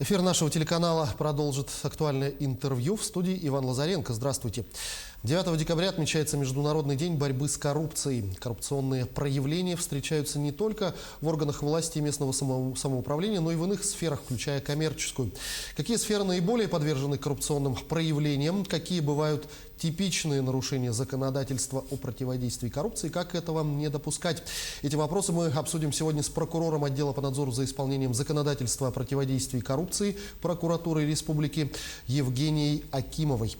Эфир нашего телеканала продолжит актуальное интервью. В студии Иван Лазаренко. Здравствуйте. 9 декабря отмечается Международный день борьбы с коррупцией. Коррупционные проявления встречаются не только в органах власти и местного самоуправления, но и в иных сферах, включая коммерческую. Какие сферы наиболее подвержены коррупционным проявлениям? Какие бывают типичные нарушения законодательства о противодействии коррупции? Как этого не допускать? Эти вопросы мы обсудим сегодня с прокурором отдела по надзору за исполнением законодательства о противодействии коррупции прокуратуры Республики Евгенией Акимовой.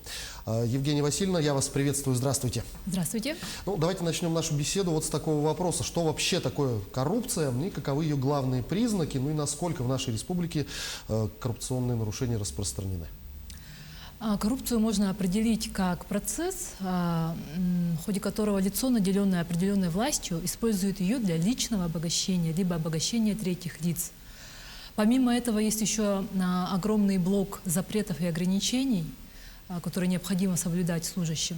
Евгения Васильевна, я вас приветствую. Здравствуйте. Здравствуйте. Давайте начнем нашу беседу вот с такого вопроса. Что вообще такое коррупция и каковы ее главные признаки, и насколько в нашей республике коррупционные нарушения распространены? Коррупцию можно определить как процесс, в ходе которого лицо, наделенное определенной властью, использует ее для личного обогащения, либо обогащения третьих лиц. Помимо этого есть еще огромный блок запретов и ограничений, которые необходимо соблюдать служащим.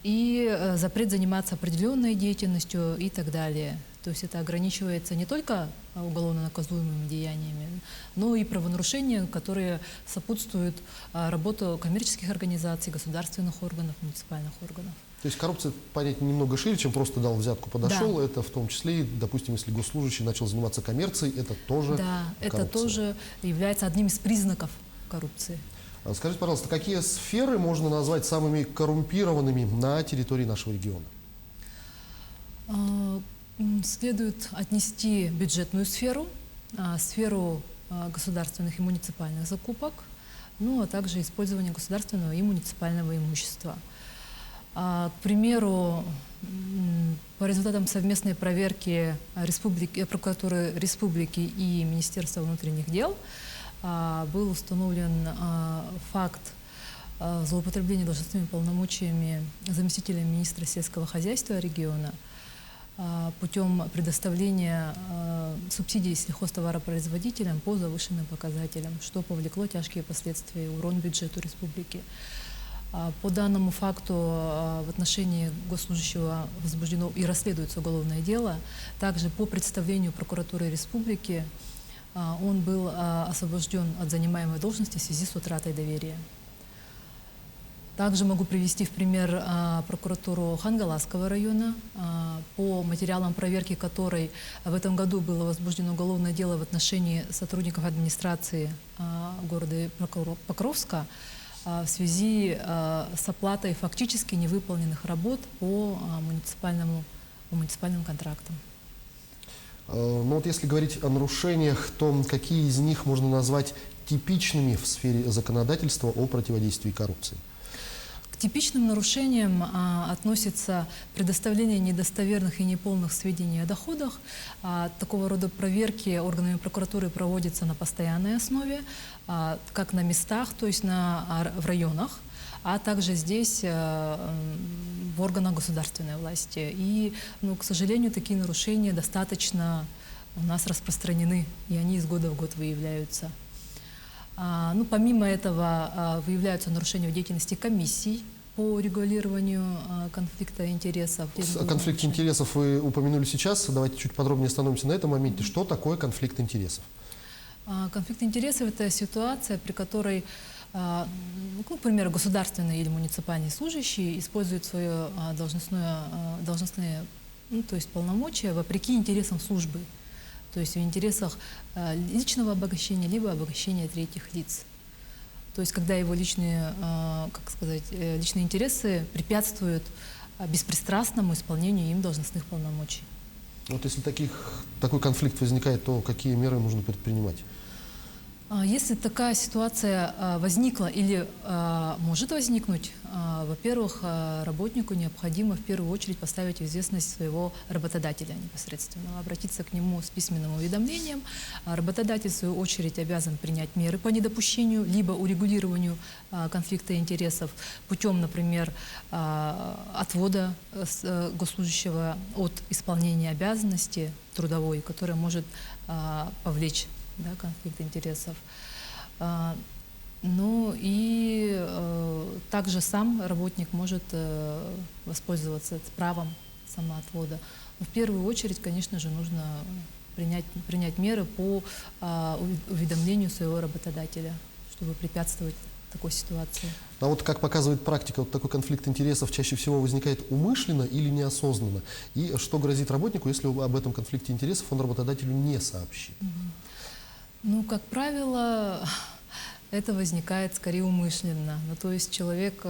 И запрет заниматься определенной деятельностью и так далее. То есть это ограничивается не только уголовно наказуемыми деяниями, но и правонарушения, которые сопутствуют работе коммерческих организаций, государственных органов, муниципальных органов. То есть коррупция, понятие немного шире, чем просто дал взятку, подошел. Да. Это в том числе, допустим, если госслужащий начал заниматься коммерцией, это тоже коррупция. Это тоже является одним из признаков коррупции. Скажите, пожалуйста, какие сферы можно назвать самыми коррумпированными на территории нашего региона? Следует отнести бюджетную сферу, сферу государственных и муниципальных закупок, а также использование государственного и муниципального имущества. К примеру, по результатам совместной проверки прокуратуры Республики и Министерства внутренних дел был установлен факт злоупотребления должностными полномочиями заместителя министра сельского хозяйства региона путем предоставления субсидий сельхозтоваропроизводителям по завышенным показателям, что повлекло тяжкие последствия и урон бюджету республики. По данному факту в отношении госслужащего возбуждено и расследуется уголовное дело. Также по представлению прокуратуры республики он был освобожден от занимаемой должности в связи с утратой доверия. Также могу привести в пример прокуратуру Хангаласского района, по материалам проверки которой в этом году было возбуждено уголовное дело в отношении сотрудников администрации города Покровска в связи с оплатой фактически невыполненных работ по муниципальным контрактам. Если говорить о нарушениях, то какие из них можно назвать типичными в сфере законодательства о противодействии коррупции? К типичным нарушениям относится предоставление недостоверных и неполных сведений о доходах. Такого рода проверки органами прокуратуры проводятся на постоянной основе, как на местах, то есть в районах, а также здесь, в органах государственной власти. И, к сожалению, такие нарушения достаточно у нас распространены, и они из года в год выявляются. Помимо этого, выявляются нарушения в деятельности комиссий по регулированию конфликта интересов. Конфликт интересов вы упомянули сейчас. Давайте чуть подробнее остановимся на этом моменте. Что такое конфликт интересов? Конфликт интересов – это ситуация, при которой, к примеру, государственные или муниципальные служащие используют свои должностные то есть полномочия вопреки интересам службы, то есть в интересах личного обогащения, либо обогащения третьих лиц. То есть когда его личные интересы препятствуют беспристрастному исполнению им должностных полномочий. Если такой конфликт возникает, то какие меры нужно предпринимать? Если такая ситуация возникла или может возникнуть, во-первых, работнику необходимо в первую очередь поставить в известность своего работодателя непосредственно, обратиться к нему с письменным уведомлением. Работодатель, в свою очередь, обязан принять меры по недопущению либо урегулированию конфликта интересов путем, например, отвода госслужащего от исполнения обязанности трудовой, которая может повлечь конфликт интересов. Также сам работник может воспользоваться правом самоотвода. Но в первую очередь, конечно же, нужно принять меры по уведомлению своего работодателя, чтобы препятствовать такой ситуации. А вот как показывает практика, вот такой конфликт интересов чаще всего возникает умышленно или неосознанно? И что грозит работнику, если об этом конфликте интересов он работодателю не сообщит? Ну, как правило, это возникает скорее умышленно. Ну, то есть человек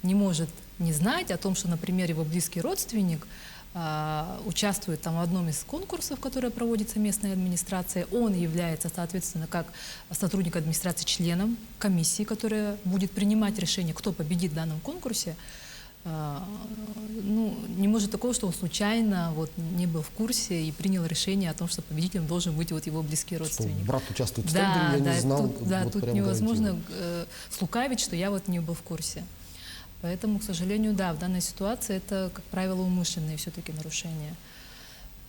не может не знать о том, что, например, его близкий родственник участвует там в одном из конкурсов, которые проводится местной администрацией. Он является, соответственно, как сотрудник администрации членом комиссии, которая будет принимать решение, кто победит в данном конкурсе. Ну, не может такого, что он случайно вот, не был в курсе и принял решение о том, что победителем должен быть вот его близкий родственник. Что брат участвует в тендере, я не знал. Тут невозможно слукавить, что я вот не был в курсе. Поэтому, к сожалению, да, в данной ситуации это, как правило, умышленные все-таки нарушения.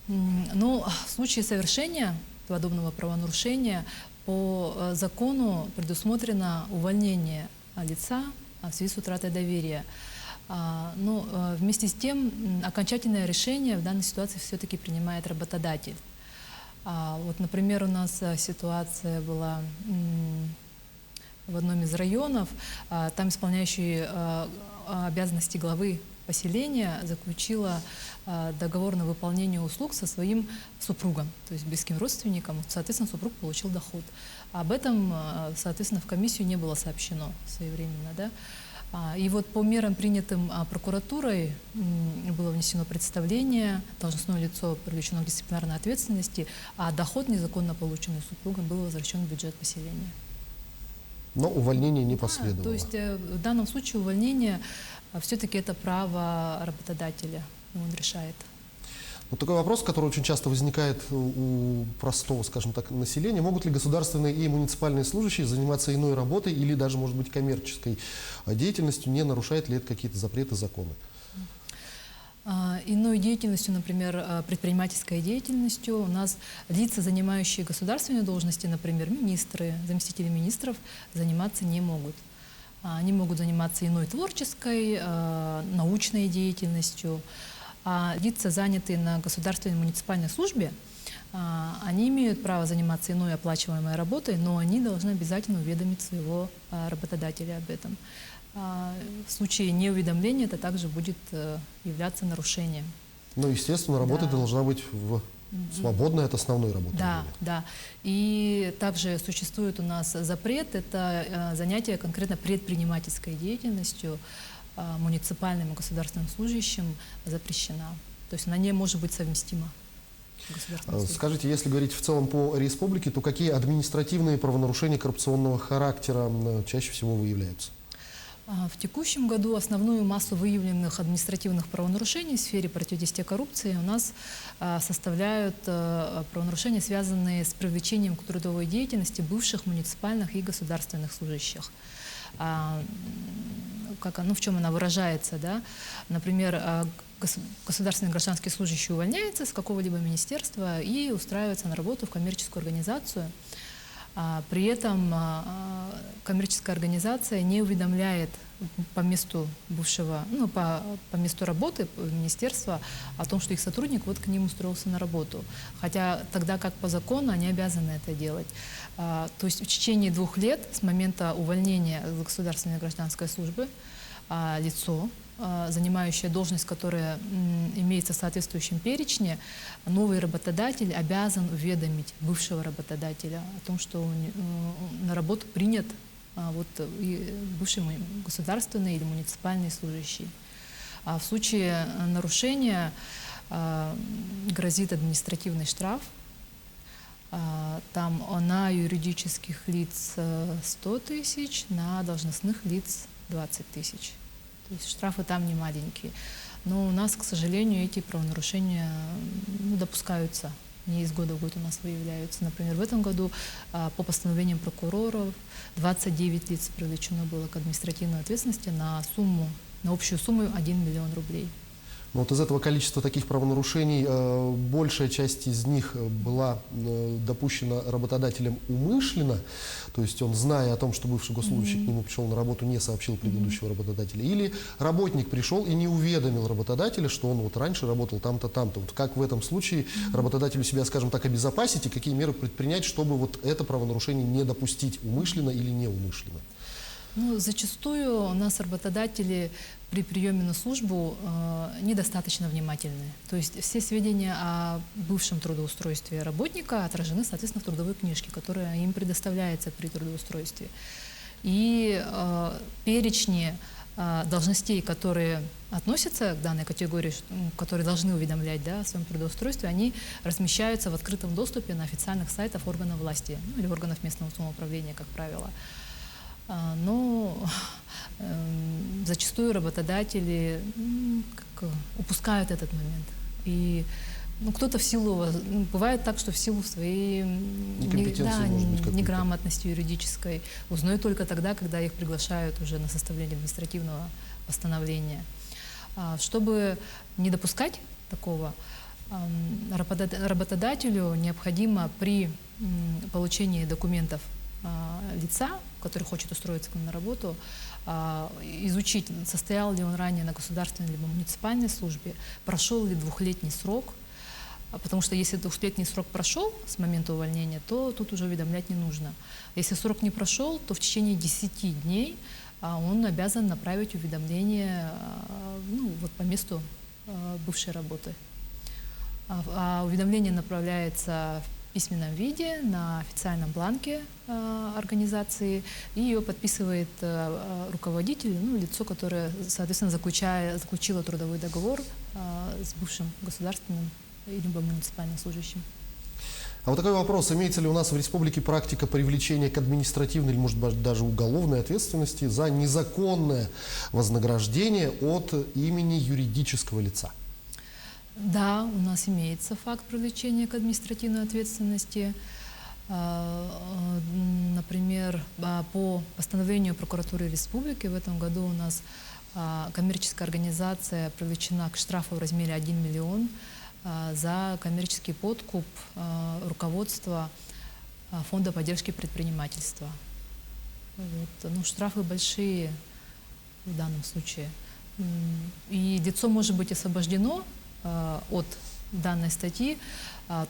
Но в случае совершения подобного правонарушения по закону предусмотрено увольнение лица в связи с утратой доверия. Но вместе с тем окончательное решение в данной ситуации все-таки принимает работодатель. Вот, например, у нас ситуация была в одном из районов, там исполняющий обязанности главы поселения заключила договор на выполнение услуг со своим супругом, то есть близким родственником. Соответственно, супруг получил доход. Об этом, соответственно, в комиссию не было сообщено своевременно. Да? И вот по мерам, принятым прокуратурой, было внесено представление, должностное лицо привлечено к дисциплинарной ответственности, а доход, незаконно полученный супругом, был возвращен в бюджет поселения. Но увольнение не последовало. То есть в данном случае увольнение все-таки это право работодателя, он решает. Вот такой вопрос, который очень часто возникает у простого, скажем так, населения. Могут ли государственные и муниципальные служащие заниматься иной работой или даже, может быть, коммерческой деятельностью? Не нарушает ли это какие-то запреты, законы? Иной деятельностью, например, предпринимательской деятельностью, у нас лица, занимающие государственные должности, например, министры, заместители министров, заниматься не могут. Они могут заниматься иной творческой, научной деятельностью. А лица, занятые на государственной и муниципальной службе, они имеют право заниматься иной оплачиваемой работой, но они должны обязательно уведомить своего работодателя об этом. В случае неуведомления это также будет являться нарушением. Ну, естественно, работа должна быть свободной от основной работы. Да, да. И также существует у нас запрет, это занятие конкретно предпринимательской деятельностью, муниципальным и государственным служащим запрещена. То есть она не может быть совместима. Скажите, если говорить в целом по республике, то какие административные правонарушения коррупционного характера чаще всего выявляются? В текущем году основную массу выявленных административных правонарушений в сфере противодействия коррупции у нас составляют правонарушения, связанные с привлечением к трудовой деятельности бывших муниципальных и государственных служащих. В чем она выражается? Да? Например, государственный гражданский служащий увольняется с какого-либо министерства и устраивается на работу в коммерческую организацию. При этом коммерческая организация не уведомляет по месту бывшего, по месту работы министерства о том, что их сотрудник вот к ним устроился на работу. Хотя тогда как по закону они обязаны это делать. То есть в течение 2 лет с момента увольнения с государственной гражданской службы лицо, занимающее должность, которая имеется в соответствующем перечне, новый работодатель обязан уведомить бывшего работодателя о том, что на работу принят бывший государственный или муниципальный служащий. А в случае нарушения грозит административный штраф. Там на юридических лиц 100 тысяч, на должностных лиц 20 тысяч. То есть штрафы там не маленькие. Но у нас, к сожалению, эти правонарушения допускаются. Не из года в год у нас выявляются. Например, в этом году по постановлениям прокуроров 29 лиц привлечено было к административной ответственности на общую сумму 1 миллион рублей. Но вот из этого количества таких правонарушений большая часть из них была допущена работодателем умышленно, то есть он, зная о том, что бывший госслужащий к нему пришел на работу, не сообщил предыдущего работодателя, или работник пришел и не уведомил работодателя, что он вот раньше работал там-то, там-то. Вот как в этом случае работодателю себя, скажем так, обезопасить и какие меры предпринять, чтобы вот это правонарушение не допустить умышленно или неумышленно? Ну, зачастую у нас работодатели при приеме на службу недостаточно внимательны. То есть все сведения о бывшем трудоустройстве работника отражены, соответственно, в трудовой книжке, которая им предоставляется при трудоустройстве. И перечни должностей, которые относятся к данной категории, которые должны уведомлять, да, о своем трудоустройстве, они размещаются в открытом доступе на официальных сайтах органов власти, ну, или органов местного самоуправления, как правило. Но зачастую работодатели упускают этот момент. И кто-то в силу, бывает так, что в силу своей неграмотности юридической узнают только тогда, когда их приглашают уже на составление административного постановления. Чтобы не допускать такого, работодателю необходимо при получении документов лица, который хочет устроиться к нам на работу, изучить, состоял ли он ранее на государственной либо муниципальной службе, прошел ли двухлетний срок, потому что если двухлетний срок прошел с момента увольнения, то тут уже уведомлять не нужно. Если срок не прошел, то в течение 10 дней он обязан направить уведомление по месту бывшей работы. Уведомление направляется в письменном виде на официальном бланке организации, и ее подписывает руководитель, лицо, которое, соответственно, заключило трудовой договор с бывшим государственным либо муниципальным служащим. А вот такой вопрос. Имеется ли у нас в республике практика привлечения к административной или, может быть, даже уголовной ответственности за незаконное вознаграждение от имени юридического лица? Да, у нас имеется факт привлечения к административной ответственности. Например, по постановлению прокуратуры республики в этом году у нас коммерческая организация привлечена к штрафу в размере 1 миллион за коммерческий подкуп руководства Фонда поддержки предпринимательства. Штрафы большие в данном случае. И лицо может быть освобождено от данной статьи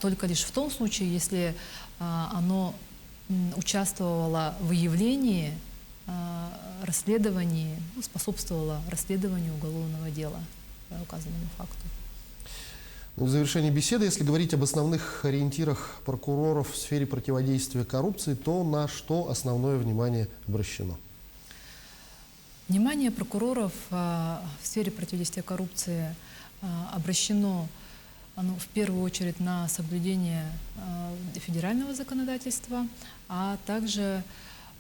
только лишь в том случае, если оно участвовало в выявлении, расследовании, способствовало расследованию уголовного дела по указанному факту. В завершении беседы, если говорить об основных ориентирах прокуроров в сфере противодействия коррупции, то на что основное внимание обращено? Внимание прокуроров в сфере противодействия коррупции обращено в первую очередь на соблюдение федерального законодательства, а также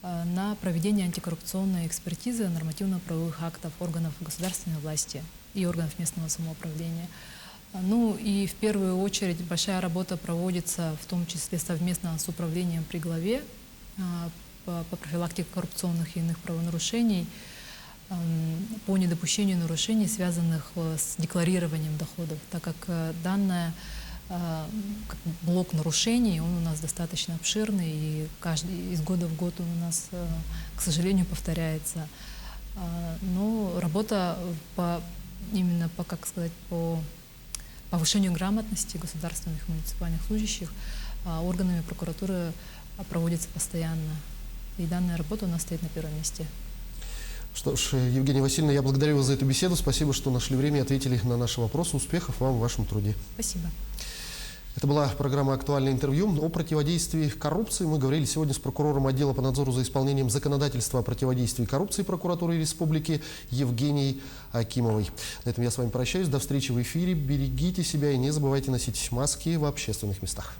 на проведение антикоррупционной экспертизы нормативно-правовых актов органов государственной власти и органов местного самоуправления. И в первую очередь большая работа проводится, в том числе совместно с управлением при главе по профилактике коррупционных и иных правонарушений, по недопущению нарушений, связанных с декларированием доходов, так как данный блок нарушений, он у нас достаточно обширный, и из года в год он у нас, к сожалению, повторяется. Но работа по повышению грамотности государственных и муниципальных служащих органами прокуратуры проводится постоянно. И данная работа у нас стоит на первом месте. Что ж, Евгения Васильевна, я благодарю вас за эту беседу. Спасибо, что нашли время и ответили на наши вопросы. Успехов вам в вашем труде. Спасибо. Это была программа «Актуальное интервью». О противодействии коррупции мы говорили сегодня с прокурором отдела по надзору за исполнением законодательства о противодействии коррупции прокуратуры Республики Евгенией Акимовой. На этом я с вами прощаюсь. До встречи в эфире. Берегите себя и не забывайте носить маски в общественных местах.